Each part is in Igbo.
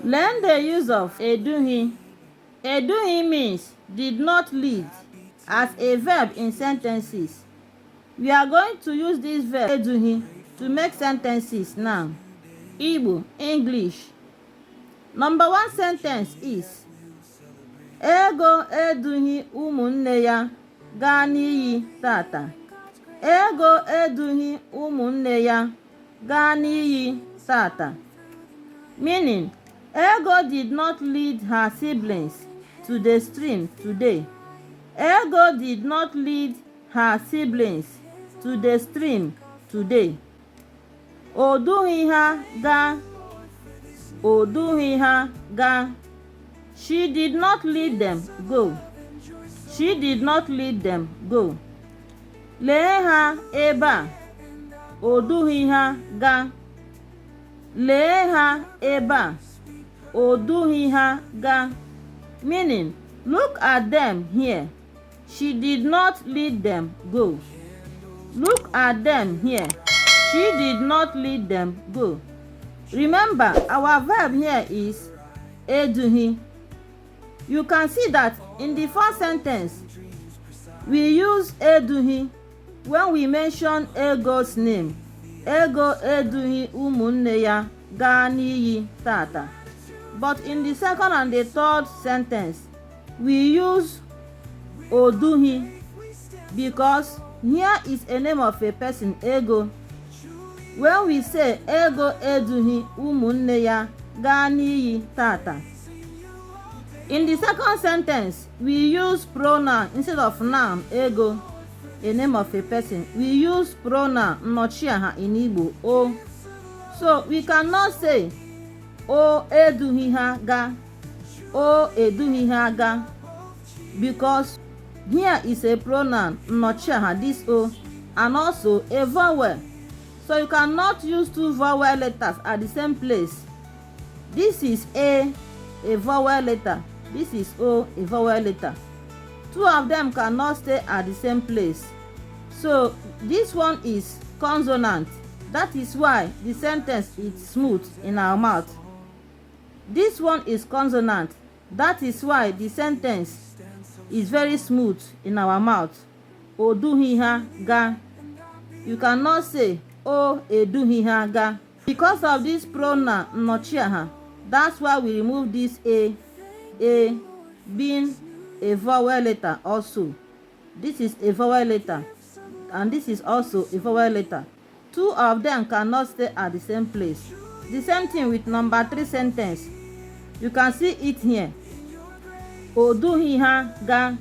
Learn the use of Edughi. Edughi means did not lead as a verb in sentences. We are going to use this verb Edughi to make sentences now. Igbo, English. Number 1 sentence is Ego edughi ụmụnne ya gaa n'iyi tata. Ego edughi ụmụnne ya gaa n'iyi tata. Meaning, Ego did not lead her siblings to the stream today. Ego did not lead her siblings to the stream today. O dughị ha gaa. O dughị ha gaa. She did not lead them go. She did not lead them go. Lee ha ebe a. O dughị ha gaa. Lee ha ebe a. O dughị ha gaa. Meaning, look at them here. She did not lead them go. Look at them here. She did not lead them go. Remember, our verb here is edughi. You can see that in the first sentence, we use edughi when we mention Ego's name. Ego edughi ụmụnne ya gaa n'iyi tata. But in the second and the third sentence, we use Odughi because here is a name of a person, Ego. When we say Ego edughi ụmụnne ya gaa n'iyi tata, in the second sentence, we use pronoun instead of noun, Ego, a name of a person. We use pronoun nnọchiaha in Igbo, O. So we cannot say O edughi ha ga. O edughi ha ga, because here is a pronoun nnọchiaha, this O, and also a vowel. So you cannot use two vowel letters at the same place. This is a vowel letter. This is O, a vowel letter. Two of them cannot stay at the same place. So this one is consonant. That is why the sentence is smooth in our mouth. This one is consonant. That is why the sentence is very smooth in our mouth. O dughị ha ga. You cannot say O edughị ha ga. Because of this pronoun nnọchiaha, that's why we remove this A being a vowel letter also. This is a vowel letter and this is also a vowel letter. Two of them cannot stay at the same place. The same thing with number 3 sentence. You can see it here. O dughị ha ga.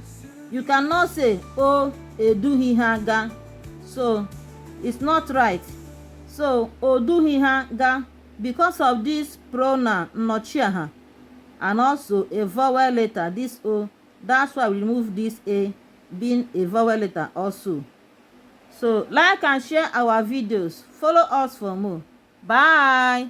You cannot say O edughị ha ga. So it's not right. So O dughị ha ga, because of this pronoun nnọchiaha and also a vowel letter, this O, that's why we remove this A being a vowel letter also. So like and share our videos. Follow us for more. Bye.